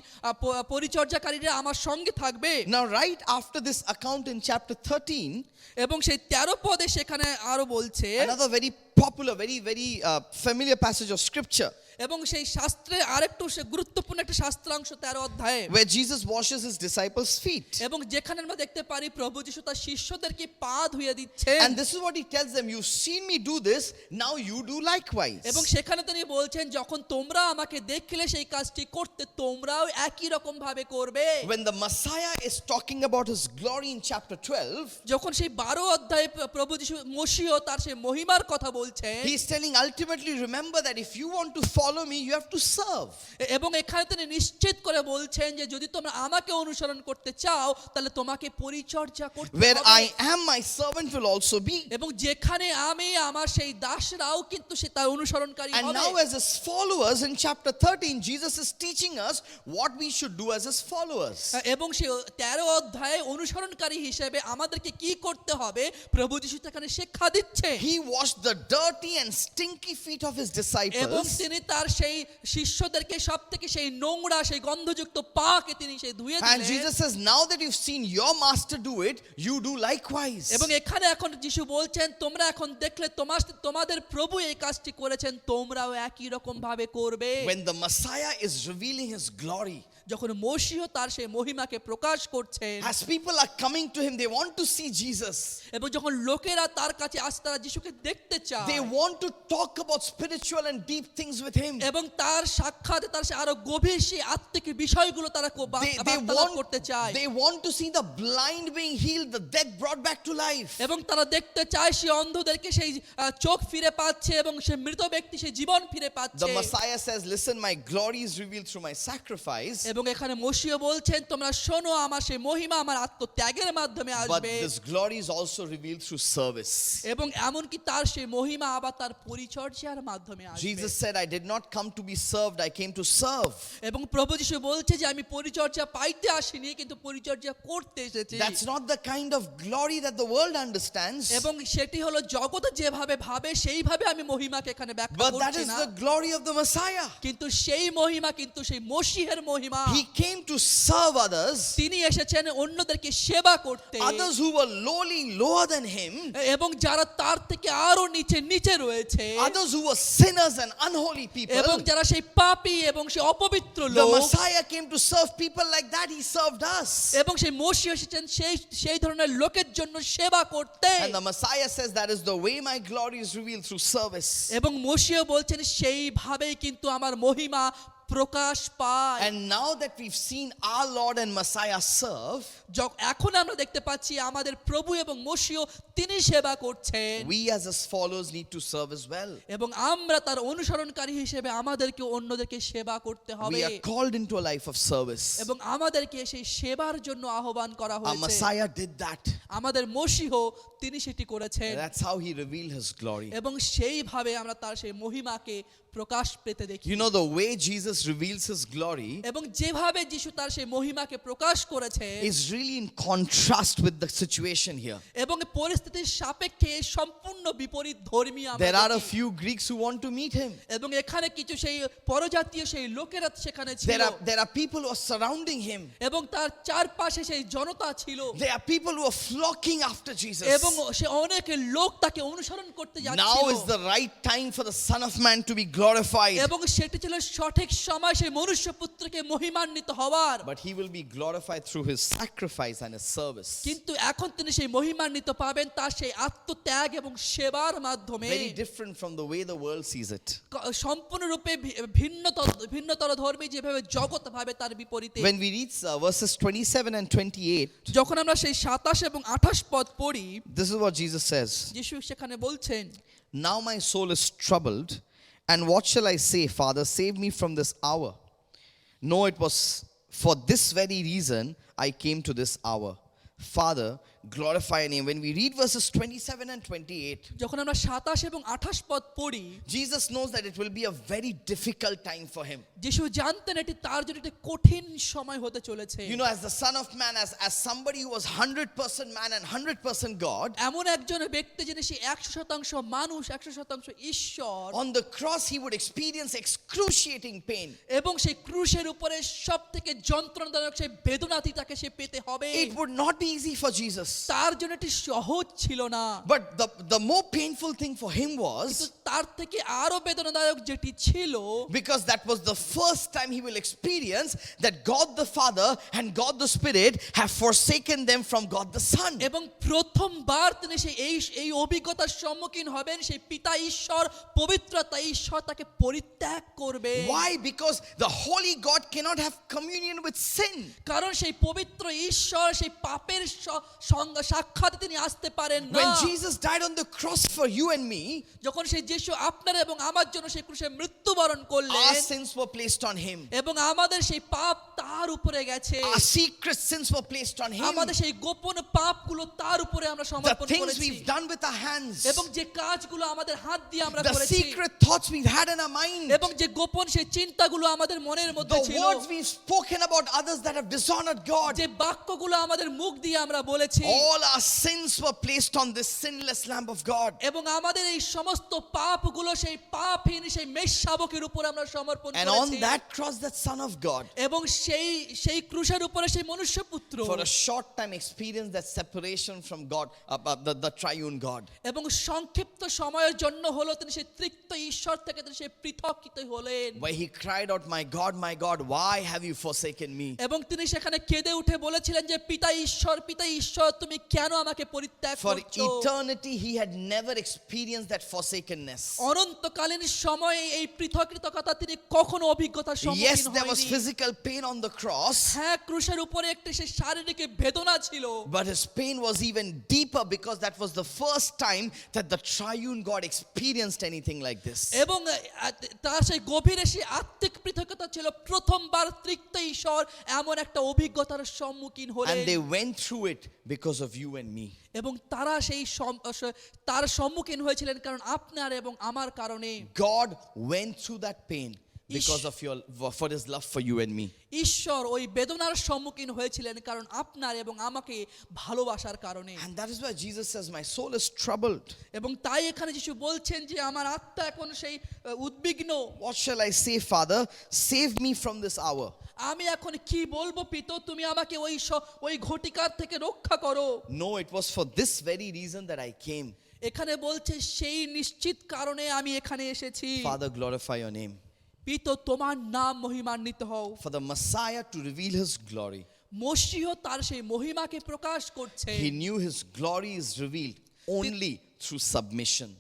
পরিচর্যাকারীরা আমার সঙ্গে থাকবে। Now, right after this account in chapter 13, এবং সেই 13 পদে সেখানে আরো বলছে, another very popular, very familiar passage of scripture, এবং সেই শাস্ত্রে আরেকটু সে গুরুত্বপূর্ণ একটা শাস্ত্রাংশ 13 অধ্যায়ে, where Jesus washes his disciples' feet. এবং যেখানে আমরা দেখতে পারি প্রভু যিশু তার শিষ্যদেরকে পা ধুয়ে দিচ্ছেন। And this is what he tells them, you've seen me do this, now you do likewise. এবং সেখানে তিনি বলছেন যখন তোমরা আমাকে দেখলে সেই কাজটি করতে তোমরাও একই রকম ভাবে করবে। When the Messiah is talking about his glory in chapter 12, যখন সেই 12 অধ্যায়ে প্রভু যিশু মসিহ তার সেই মহিমার কথা বলছেন, he's telling ultimately, remember that if you want to follow me, you have to serve. এবং এখানে তিনি নিশ্চিত করে বলছেন যে যদি তোমরা আমাকে অনুসরণ করতে চাও তাহলে তোমাকে পরিচর্যা করতে Where হবে। I am, my servant will also be. এবং যেখানে আমি আমার সেই দাসরাও কিন্তু সে তার অনুসরণকারী And হবে। now as his followers in chapter 13, Jesus is teaching us what we should do as his followers. এবং সেই 13 অধ্যায়ে অনুসরণকারী হিসেবে আমাদেরকে কি করতে হবে প্রভু যিশু সেখানে শিক্ষা দিচ্ছে। He washed the dirty and stinky feet of his এবং disciples. তিনি তার সেই শিষ্যদেরকে সবথেকে সেই নোংরা সেই গন্ধযুক্ত পাকে তিনি সেই ধুয়ে And দিলেন। Jesus says, now that you've seen your master do it, you do likewise. এবং এখানে এখন যিশু বলছেন তোমরা এখন দেখলে তোমাদের প্রভু এই কাজটি করেছেন তোমরাও একই রকম ভাবে করবে। When the Messiah is revealing his glory, যখন মসিহ তার সেই মহিমাকে প্রকাশ করছেন, as people are coming to him, they want to see Jesus. এবং যখন লোকেরা তার কাছে আসে তারা যিশুকে দেখতে চায়, They want to talk about spiritual and deep things with him. এবং তার সাক্ষাতে তার সেই আরো গভীর সেই আত্মিক বিষয়গুলো তারা বার্তালাপ করতে চায়, They want to see the blind being healed, the dead brought back to life. এবং তারা দেখতে চায় সেই অন্ধদেরকে সেই চোখ ফিরে পাচ্ছে এবং সেই মৃত ব্যক্তি সেই জীবন ফিরে The পাচ্ছে। Messiah says, listen, my glory is revealed through my sacrifice. এবং এখানে মসিহ বলছেন তোমরা শোনো আমার সেই মহিমা আমার আত্মত্যাগের মাধ্যমে But আসবে this glory is also revealed through service. এবং এমনকি তার সেই মহিমা আবার তার পরিচর্যার মাধ্যমে আসবে Jesus said, I did not come to be served, I came to serve. এবং প্রভু যিশু বলছে যে আমি পরিচর্যা পাইতে আসিনি কিন্তু পরিচর্যা করতে এসেছি That's not the kind of glory that the world understands. এবং সেটি হলো জগৎ যেভাবে ভাবে সেইভাবে আমি মহিমাকে এখানে ব্যাখ্যা But that করছি is না the glory of the Messiah. কিন্তু সেই মহিমা কিন্তু সেই মসিহের মহিমা He came to serve others, তিনি এসেছেন অন্যদেরকে সেবা করতে others who were lowly, lower than him, এবং যারা তার থেকে আরো নিচে নিচে রয়েছে others who were sinners and unholy এবং people. যারা সেই পাপী এবং সেই অপবিত্র The লোক Messiah came to serve people like that. He served us. এবং সেই মসিহ এসেছেন সেই ধরনের লোকের জন্য সেবা করতে And the Messiah says that is the way my glory is revealed, through service. এবং মসিহ বলছেন সেইভাবেই কিন্তু আমার মহিমা প্রকাশ পায় And now that we've seen our Lord and Messiah serve, এখন আমরা দেখতে পাচ্ছি আমাদের প্রভু এবং মসিহ তিনি সেবা করছেন we as his followers need to serve as well. এবং আমরা তার অনুসরণকারী হিসেবে আমাদেরকে অন্যদেরকে সেবা করতে হবে We are called into a life of service. এবং আমাদেরকে সেই সেবার জন্য আহ্বান করা Our হয়েছে Messiah did that. আমাদের মসিহ তিনি সেটি করেছেন That's how he revealed his glory. এবং সেইভাবে আমরা তার সেই মহিমাকে প্রকাশ পেতে দেখি You know, the way Jesus reveals his glory এবং যেভাবে যিশু তার সেই মহিমাকে প্রকাশ করেছে is really in contrast with the situation here. এবং পরিস্থিতির সাপেক্ষে সম্পূর্ণ বিপরীত ধর্মী আমরা There are a দেখি। few Greeks who want to meet him. এবং এখানে কিছু সেই পরজাতীয় সেই লোকেরা সেখানে ছিল There are people who are surrounding him. এবং তার চারপাশে সেই জনতা ছিল There are people who are flocking after Jesus. এবং সে অনেক লোক তাকে অনুসরণ করতে Now is যাচ্ছিল the right time for the Son of Man to be glorified. এবং সেটি ছিল সঠিক সময় সেই মনুষ্যপুত্রকে মহিমান্বিত হওয়ার But he will be glorified through his sacrifice and his service. কিন্তু এখন তিনি সেই মহিমান্বিত পাবেন তার সেই আত্মত্যাগ এবং সেবার মাধ্যমে Very different from the way the world sees it. সম্পূর্ণরূপে ভিন্নতর ধর্মী যেভাবে জগৎ ভাবে তার বিপরীতে When we read verses 27 and 28, যখন আমরা সেই 27 এবং 28 পদ পড়ি this is what Jesus says. যিশু সেখানে বলছেন Now my soul is troubled, and what shall I say? Father, save me from this hour. No, it was for this very reason I came to this hour. Father, glorify your name. When we read verses 27 and 28, যখন আমরা 27 এবং 28 পদ পড়ি Jesus knows that it will be a very difficult time for him. যিশু জানতেন এটি তার জন্য একটি কঠিন সময় হতে চলেছে You know, as the Son of Man, as somebody who was 100% man and 100% God, এমন একজন ব্যক্তি যিনি সেই 100% মানুষ 100% ঈশ্বর on the cross he would experience excruciating pain. এবং সেই ক্রুশের উপরে সবথেকে যন্ত্রণাদায়ক সেই বেদনাটি তাকে সে পেতে হবে It would not be easy for Jesus. তার জন্য এটি সহজ ছিল না But the more painful thing for him কিন্তু was তার থেকে আরো বেদনাদায়ক যেটি ছিল because that was the first time he will experience that God the Father and God the Spirit have forsaken them from God the Son. এবং প্রথমবার তিনি সেই এই অভিজ্ঞতার সম্মুখীন হবেন সেই পিতা ঈশ্বর পবিত্রতা ঈশ্বর তাকে পরিত্যাগ করবে Why? Because the holy God cannot have communion with sin. কারণ সেই পবিত্র ঈশ্বর সেই পাপের সাক্ষাতে তিনি আসতে পারেন না When Jesus died on the cross for you and me, যখন সেই যিশু আপনার এবং আমার জন্য সেই ক্রুশে মৃত্যুবরণ our করলেন sins were placed on him. এবং আমাদের সেই পাপ তার উপরে গেছে Our secret sins were placed on him. আমাদের সেই গোপন পাপগুলো তার উপরে আমরা The সমর্পণ things করেছি we've done with our hands, এবং যে কাজগুলো আমাদের হাত দিয়ে আমরা the করেছি secret thoughts we've had in our mind, এবং যে গোপন সেই চিন্তাগুলো আমাদের মনের মধ্যে the ছিল words we've spoken about others that have dishonored God. যে বাক্যগুলো আমাদের মুখ দিয়ে আমরা বলেছি All our sins were placed on this sinless Lamb of God. এবং আমাদের এই সমস্ত পাপগুলো সেই পাপহীন সেই মেষশাবকের উপর আমরা সমর্পণ And করেছি on that cross, that Son of God, এবং সেই ক্রুশের উপরে সেই মনুষ্যপুত্র for a short time experienced that separation from God, the triune God. এবং সংক্ষিপ্ত সময়ের জন্য হলো তিনি সেই তৃপ্ত ঈশ্বর থেকে তিনি সেই পৃথকিত হলেন Where he cried out, my God, why have you forsaken me? এবং তিনি সেখানে কেঁদে উঠে বলেছিলেন যে পিতা ঈশ্বর তুমি কেন আমাকে পরিত্যাগ For করছো eternity, he had never experienced that forsakenness. loneliness. অনন্তকালীন সময়ে এই পৃথকতা তিনি কখনো অভিজ্ঞতার Yes, সম্মুখীন there was হয়নি। physical pain on the cross, হ্যাঁ, ক্রুশের উপরে একটি সে শারীরিক বেদনা ছিল, but his pain was even deeper because that was the first time that the triune God experienced anything like this. এবং তার সেই গভীরে সেই আত্মিক পৃথকতা ছিল প্রথমবার তৃপ্ত ঈশ্বর এমন একটা অভিজ্ঞতার সম্মুখীন হলেন। And they went through it because of you and me. এবং তারা সেই তার সম্মুখীন হয়েছিলেন কারণ আপনার এবং আমার কারণে। God went through that pain because of for his love for you and me. ঈশ্বর ওই বেদনার সম্মুখীন হয়েছিলেন কারণ আপনার এবং আমাকে ভালোবাসার কারণে। And that is why Jesus says, my soul is troubled. এবং তাই এখানে যিশু বলছেন যে আমার আত্মা এখন সেই উদ্বিগ্ন। What shall I say, Father? Save me from this hour. আমি এখন কি বলবো পিতা, তুমি আমাকে ওই ঘটিকার থেকে রক্ষা করো। No, it was for this very reason that I came. এখানে বলছে সেই নিশ্চিত কারণে আমি এখানে এসেছি। Father, glorify your name. পিতা, তোমার নাম মহিমান্বিত হও। For the Messiah to reveal his glory. মসিহ তার সেই মহিমাকে প্রকাশ করছে। He knew his glory is revealed only through submission.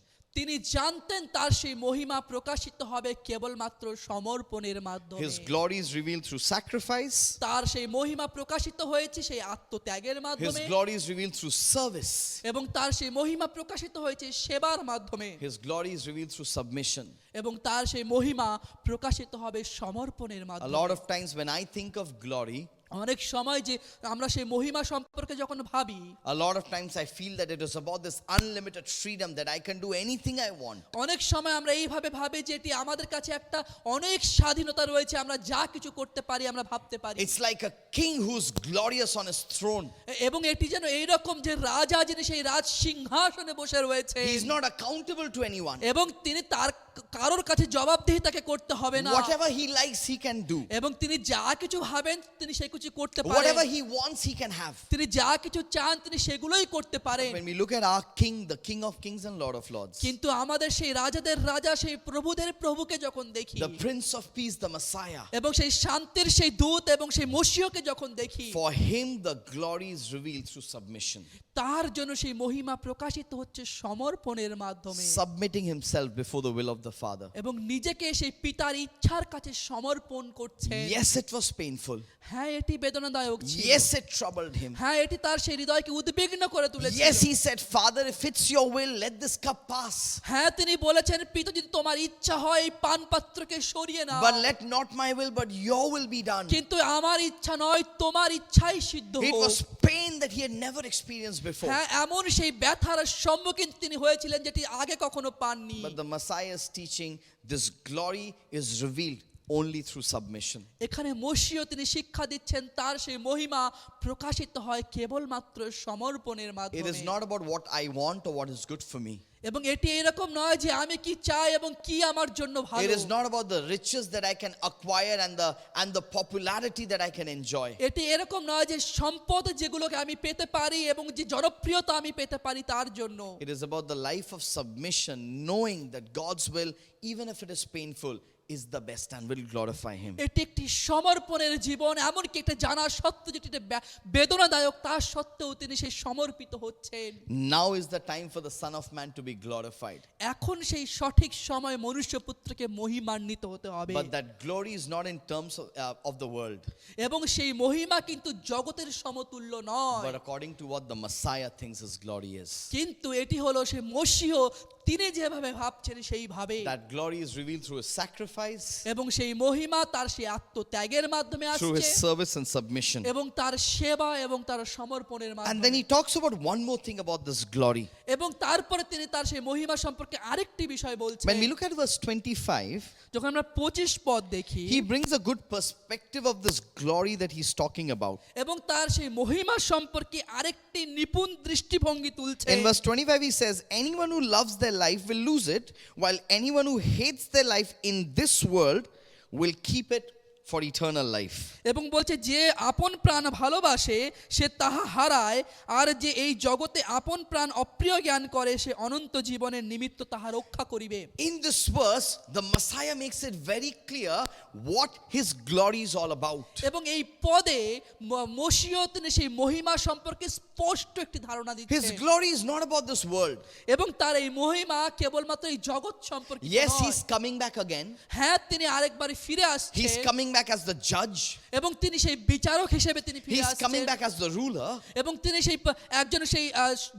তিনি জানতেন তার সেই মহিমা প্রকাশিত হবে কেবলমাত্র সমর্পণের মাধ্যমে। His glory is revealed through sacrifice. তার সেই মহিমা প্রকাশিত হয়েছে সেই আত্মত্যাগের His মাধ্যমে। glory is revealed through service. এবং তার সেই মহিমা প্রকাশিত হয়েছে সেবার মাধ্যমে। His glory is revealed through submission. এবং তার সেই মহিমা প্রকাশিত হবে সমর্পণের A মাধ্যমে। lot of times when I think of glory, অনেক সময় যে আমরা সেই মহিমা সম্পর্কে যখন ভাবি, a lot of times I feel that it is about this unlimited freedom that I can do anything I want. অনেক সময় আমরা এইভাবে ভাবি যে এটি আমাদের কাছে একটা অনেক স্বাধীনতা রয়েছে, আমরা যা কিছু করতে পারি, আমরা ভাবতে পারি। It's like a king who's glorious on his throne. এবং এটি যেন এইরকম যে রাজা যিনি সেই রাজ সিংহাসনে বসে রয়েছে He's not accountable to anyone. এবং তিনি তার কারোর কাছে জবাবদিহি তাকে করতে হবে না। Whatever he likes, he can do. এবং তিনি যা কিছু ভাবেন তিনি সে কিছু করতে পারেন। Whatever he wants, he can have. তিনি যা কিছু চান তিনি সেগুলোই করতে পারেন। When we look at our king, the King of Kings and Lord of Lords, কিন্তু আমাদের সেই রাজাদের রাজা সেই প্রভুদের প্রভুকে যখন দেখি, the Prince of Peace, the Messiah, এবং সেই শান্তির সেই দূত এবং সেই মসিহকে যখন দেখি, for him the glory is revealed through submission. তার জন্য সেই মহিমা প্রকাশিত হচ্ছে সমর্পণের মাধ্যমে। Submitting himself before the will of the Father. এবং নিজেকে সেই পিতার ইচ্ছার কাছে সমর্পণ করছে। Yes, it was painful. হ্যাঁ, এটি বেদনাদায়ক ছিল। Yes, it troubled him. হ্যাঁ, এটি তার সেই হৃদয়কে উদ্বিগ্ন করে তুলেছিল। Yes, he said, Father, if it's your will, let this cup pass. হ্যাঁ, তিনি বলেছেন পিতা যদি তোমার ইচ্ছা হয় এই পান পাত্রকে সরিয়ে নাও, But let not my will, but your will be done. কিন্তু আমার ইচ্ছা নয় তোমার ইচ্ছাই সিদ্ধ It হোক। was pain that he had never experienced before. হ্যাঁ, এমন সেই ব্যথার সম্মুখীন তিনি হয়েছিলেন যেটি আগে কখনো পাননি। But the Messiah's teaching, this glory is revealed only through submission. এখানে মসিহ তিনি শিক্ষা দিচ্ছেন তার সেই মহিমা প্রকাশিত হয় কেবলমাত্র সমর্পণের It মাধ্যমে। is not about what I want or what is good for me. এবং এটি এরকম নয় যে আমি কি চাই এবং কি আমার জন্য ভালো। It is not about the riches that I can acquire and the popularity that I can enjoy. এটি এরকম নয় যে সম্পদ যেগুলোকে আমি পেতে পারি এবং যে জনপ্রিয়তা আমি পেতে পারি তার জন্য। It is about the life of submission, knowing that God's will, even if it is painful, is the best and will glorify him. এটি একটি সমর্পণের জীবন, এমনকি একটা জানা সত্য যেটি বেদনাদায়ক তা সত্ত্বেও তিনি সেই সমর্পিত হচ্ছেন। Now is the time for the Son of Man to be glorified. এখন সেই সঠিক সময় মনুষ্যপুত্রকে মহিমান্বিত হতে হবে। But that glory is not in terms of the world, এবং সেই মহিমা কিন্তু জগতের সমতুল্য নয়, but according to what the Messiah thinks his glory is. কিন্তু এটি হলো সেই মসিহ তিনি যেভাবে ভাবছেন সেইভাবে। That glory is revealed through his sacrifice, এবং সেই মহিমা তার সেই আত্মত্যাগের মাধ্যমে through his আসছে service and submission. এবং তার সেবা এবং তার সমর্পণের And then মাধ্যমে। he talks about one more thing about this glory. এবং তারপরে তিনি তার সেই মহিমা সম্পর্কে আরেকটি বিষয় বলছেন। When we look at verse 25, যখন আমরা 25 পদ দেখি, he brings a good perspective of this glory that he's talking about. এবং তার সেই মহিমা সম্পর্কে আরেকটি নিপুণ দৃষ্টিভঙ্গি তুলছে। In verse 25 he says, anyone who loves their life will lose it, while anyone who hates their life in this world will keep it for eternal life. এবং বলছে যে আপন প্রাণ ভালোবাসে সে তাহা হারায়, আর যে এই জগতে আপন প্রাণ অপ্রিয় জ্ঞান করে সে অনন্ত জীবনের নিমিত্ত তাহা রক্ষা করিবে। In this verse, the Messiah makes it very clear what his glory is all about. এবং এই পদে মশীয় তিনি সেই মহিমা সম্পর্কে স্পষ্ট একটি ধারণা His দিচ্ছেন। glory is not about this world. এবং তার এই মহিমা কেবলমাত্র এই জগৎ সম্পর্কে Yes, he's coming back again. হ্যাঁ, তিনি আরেকবার ফিরে আসছেন He's coming back as the judge. এবং তিনি সেই বিচারক হিসেবে তিনি ফিরে He's coming আসছেন back as the ruler. এবং তিনি সেই একজন সেই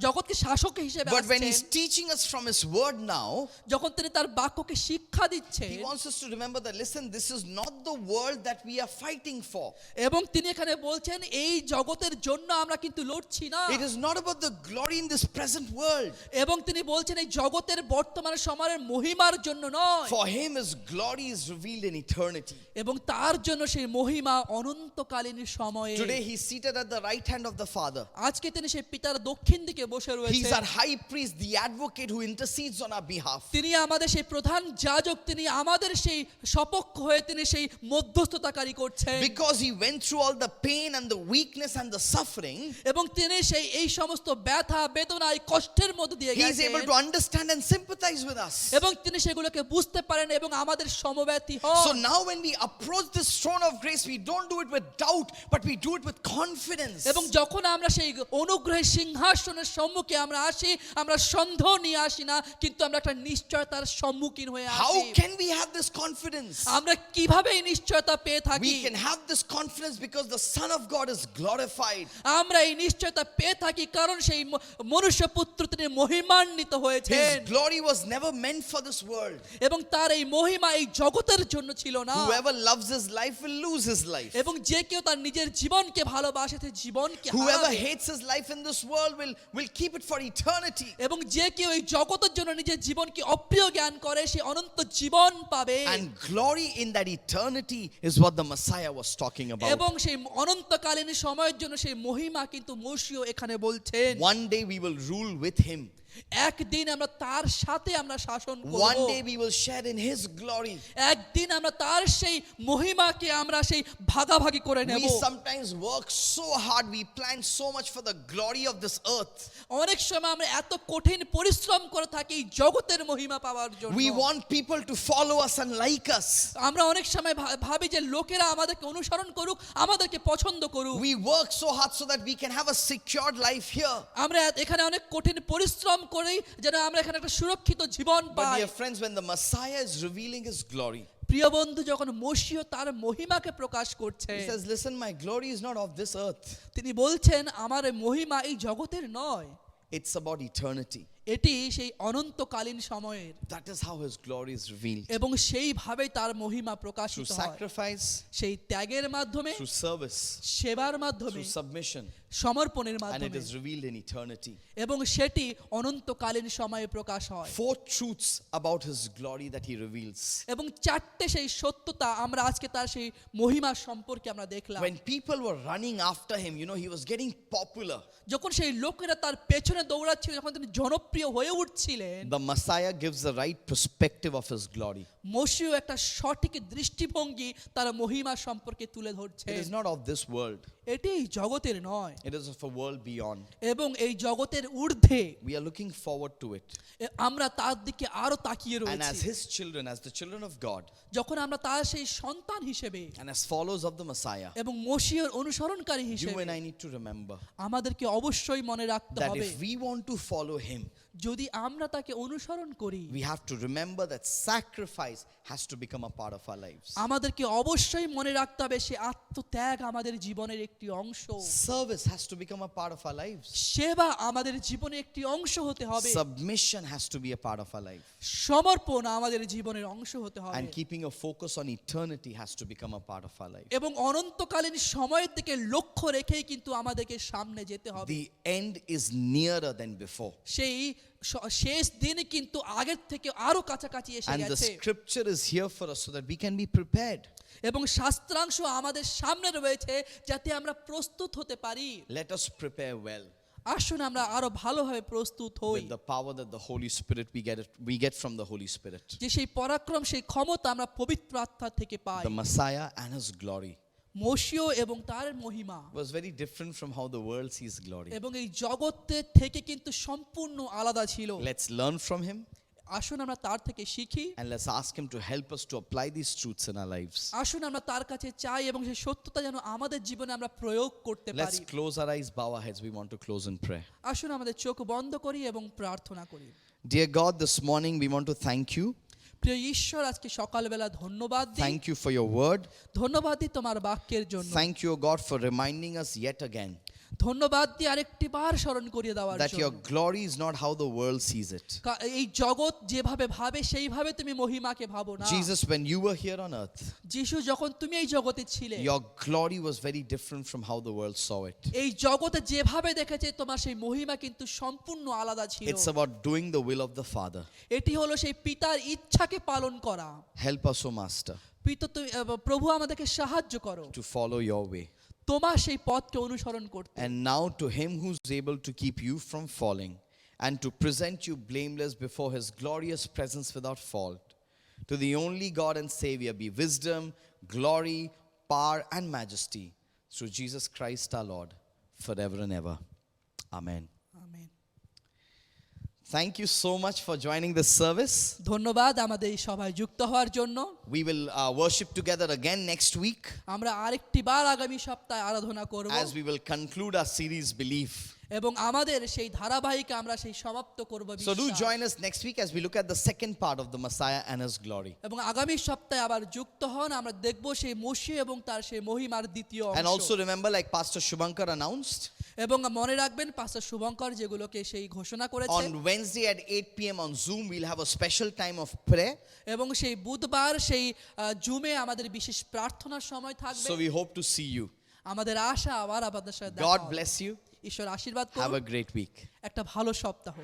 জগৎকে শাসক হিসেবে But when he's আসছেন। teaching us from his word now, যখন তিনি তার বাক্যকে শিক্ষা দিচ্ছেন he wants us to remember that, listen, this is not the world that we are fighting for. এবং তিনি এখানে বলছেন এই জগতের জন্য আমরা কিন্তু লড়ছি না। It is not about the glory in this present world. এবং তিনি বলছেন এই জগতের বর্তমান সময়ের মহিমার জন্য নয়, For him, his glory is revealed in eternity. এবং তার জন্য সেই মহিমা অনন্তকালীন সময়ে। Today, he's seated at the right hand of the Father. আজকে তিনি সেই পিতার দক্ষিণ দিকে বসে He's রয়েছেন। our high priest, the advocate who intercedes on our behalf. তিনি আমাদের সেই প্রধান যাজক, তিনি আমাদের সেই সপক্ষ হয়ে তিনি সেই মধ্যস্থতাকারী করছেন। Because he went through all the pain and the weakness and the suffering, এবং তিনি সেই এই সমস্ত ব্যথা বেদনা এই কষ্টের মধ্যে দিয়ে he is able গেছেন to understand and sympathize with us. এবং তিনি সেগুলোকে বুঝতে পারেন এবং আমাদের সমব্যথী So হন। now when we approach this throne of grace, we don't do it with doubt, but we do it with confidence. এবং যখন আমরা সেই অনুগ্রহের সিংহাসনের সম্মুখে আমরা আসি, আমরা সন্দেহ নিয়ে আসি না, কিন্তু আমরা একটা নিশ্চয়তার সম্মুখীন হয়ে How আসি। can we have this confidence? আমরা কিভাবে এই নিশ্চয়তা পেয়ে থাকি? We can have this confidence because the Son of God is glorified. আমরা এই নিশ্চয়তা পেয়ে থাকি কারণ সেই মনুষ্য পুত্র তিনি মহিমান্বিত হয়েছেন His glory was never meant for this world. এবং তার এই মহিমা এই জগতের জন্য ছিল না। Whoever loves his life will lose his life. এবং যে কেউ তার নিজের জীবনকে ভালোবাসে সে জীবনকে Whoever হারাবে। hates his life in this world will keep it for eternity. এবং যে কেউ এই জগতের জন্য নিজের জীবনকে অপ্রিয় জ্ঞান করে সে অনন্ত জীবন পাবে। And glory in that eternity is what the Messiah was talking about. এবং সেই অনন্তকালীন সময়ের জন্য সেই মহিমা কিন্তু মসিহ এখানে বলছেন। One day we will rule with him. একদিন আমরা তার সাথে আমরা শাসন One করব। day we will share in his glory. একদিন আমরা তার সেই মহিমাকে আমরা সেই ভাগাভাগি করে নেব। We sometimes work so hard, we plan so much for the glory of this earth. অনেক সময় আমরা এত কঠিন পরিশ্রম করে থাকি এই জগতের মহিমা পাওয়ার জন্য। We want people to follow us and like us. আমরা অনেক সময় ভাবি যে লোকেরা আমাদেরকে অনুসরণ করুক, আমাদেরকে পছন্দ করুক। We work so hard so that we can have a secured life here. আমরা এখানে অনেক কঠিন পরিশ্রম করি যেন আমরা এখানে একটা সুরক্ষিত জীবন But pi. dear friends, when the Messiah is revealing his glory, প্রিয় বন্ধু, যখন মসিহ তার মহিমাকে প্রকাশ করছে he says, listen, my glory is not of this earth. তিনি বলছেন আমার মহিমা এই জগতের নয়, It's about eternity. এটি সেই অনন্তকালীন সময়ের। That is how his glory is revealed. এবং সেইভাবেই তার মহিমা Through প্রকাশিত হয়, sacrifice, সেই ত্যাগের মাধ্যমে, through service, সেবার মাধ্যমে, through submission, সমর্পণের and it মাধ্যমে, is revealed in eternity. এবং সেটি অনন্তকালীন সময়ে প্রকাশ হয়। 4 truths about his glory that he reveals. এবং চারটে সেই সত্যতা আমরা আজকে তার সেই মহিমা সম্পর্কে আমরা দেখলাম। When people were running after him, he was getting popular. যখন সেই লোকেরা তার পেছনে দৌড়াচ্ছিল, যখন তিনি জনপ্রিয় হয়ে উঠছিলেন, The Messiah gives the right perspective of his glory. মসিহ একটা সঠিক দৃষ্টিভঙ্গি তার মহিমা সম্পর্কে তুলে ধরছে। It is not of this world. এটি এই জগতের নয়, It is of a world beyond. এবং এই জগতের ঊর্ধ্বে We are looking forward to it. আমরা তার দিকে আরো তাকিয়ে And as রয়েছি। his children, as the children of God, যখন আমরা তার সেই সন্তান হিসেবে and as followers of the Messiah, এবং মসিহর অনুসরণকারী you হিসেবে and I need to remember আমাদেরকে অবশ্যই মনে রাখতে that হবে, if we want to follow him, যদি আমরা তাকে অনুসরণ করি we have to remember that sacrifice has to become a part of our lives. আমাদেরকে অবশ্যই মনে রাখতে হবে সে আত্মত্যাগ আমাদের জীবনের একটি অংশ, Service has to become a part of our lives. সেবা আমাদের জীবনের একটি অংশ হতে হবে, Submission has to be a part of our life. সমর্পণ আমাদের জীবনের অংশ হতে হবে, And keeping a focus on eternity has to become a part of our life. এবং অনন্তকালীন সময়ের দিকে লক্ষ্য রেখেই কিন্তু আমাদেরকে সামনে যেতে হবে। The end is nearer than before. সেই শেষ দিন কিন্তু আগের থেকে আরো কাছাকাছি এসে And the গেছে, scripture is here for us so that we can be prepared. এবং শাস্ত্রাংশ আমাদের সামনে রয়েছে যাতে আমরা প্রস্তুত হতে পারি। Let us prepare well. আসুন আমরা আরো ভালোভাবে প্রস্তুত হই, with the power that the Holy Spirit we get from the Holy Spirit. যে সেই পরাক্রম, সেই ক্ষমতা আমরা পবিত্র আত্মা থেকে পাই। The Messiah and his glory মসিহ এবং তার মহিমা was very different from how the world sees glory. এবং এই জগতের থেকে কিন্তু সম্পূর্ণ আলাদা ছিল। Let's learn from him আসুন আমরা তার থেকে শিখি, and let's ask him to help us to apply these truths in our lives. আসুন আমরা তার কাছে চাই এবং সেই সত্যতা যেন আমাদের জীবনে আমরা প্রয়োগ করতে Let's পারি। close our eyes, bow our heads. We want to close in prayer. আসুন আমাদের চোখ বন্ধ করি এবং প্রার্থনা করি। Dear God, this morning we want to thank you. প্রিয় ঈশ্বর, আজকে সকালবেলা ধন্যবাদ দিই, Thank you for your word. ধন্যবাদ দিই তোমার বাক্যের জন্য। Thank you, O God, for reminding us yet again ধন্যবাদ দিই আরেকটি বার স্মরণ করিয়ে দেওয়ার that your জন্য। glory is not how the world sees it. এই জগৎ যেভাবে ভাবে সেইভাবে তুমি মহিমাকে ভাবো না। Jesus, when you were here on earth, যিশু, যখন তুমি এই জগতে ছিলে, your glory was very different from how the world saw it. এই জগতে যেভাবে দেখেছে তোমার সেই মহিমা কিন্তু সম্পূর্ণ আলাদা ছিল। It's about doing the will of the Father. এটি হলো সেই পিতার ইচ্ছাকে পালন করা। Help us, O Master, প্রভু আমাদেরকে সাহায্য করো to follow your way. তোমার সেই পথকে অনুসরণ করতে। And now to him who's able to keep you from falling and to present you blameless before his glorious presence without fault, to the only God and Savior be wisdom, glory, power, and majesty through Jesus Christ our Lord, forever and ever. Amen. Amen. Thank you so much for joining this service. ধন্যবাদ আমাদের এই সভায় যুক্ত হওয়ার জন্য। We will worship together again next week আমরা আরেকটি বার আগামী সপ্তাহে আরাধনা করব as we will conclude our series Belief. এবং আমাদের সেই ধারাবাহিক আমরা সেই সমাপ্ত করব। So do join us next week as we look at the second part of the Messiah and his glory. এবং আগামী সপ্তাহে আবার যুক্ত হন, আমরা দেখব সেই মসিহ এবং তার সেই মহিমার দ্বিতীয় And অংশ। also remember, like Pastor Shubhankar announced, এবং মনে রাখবেন পাস্টার শুভঙ্কর যেগুলোকে সেই ঘোষণা করেছে, on Wednesday at 8 p.m. on Zoom, we'll have a special time of prayer. এবং সেই বুধবার সেই জুমে আমাদের বিশেষ প্রার্থনার সময় থাকবে। So we hope to see you. আমাদের আশা আবার আপনাদের সাথে দেখা God হবে। bless you. ঈশ্বর আশীর্বাদ Have করুন। a great week. একটা ভালো সপ্তাহ।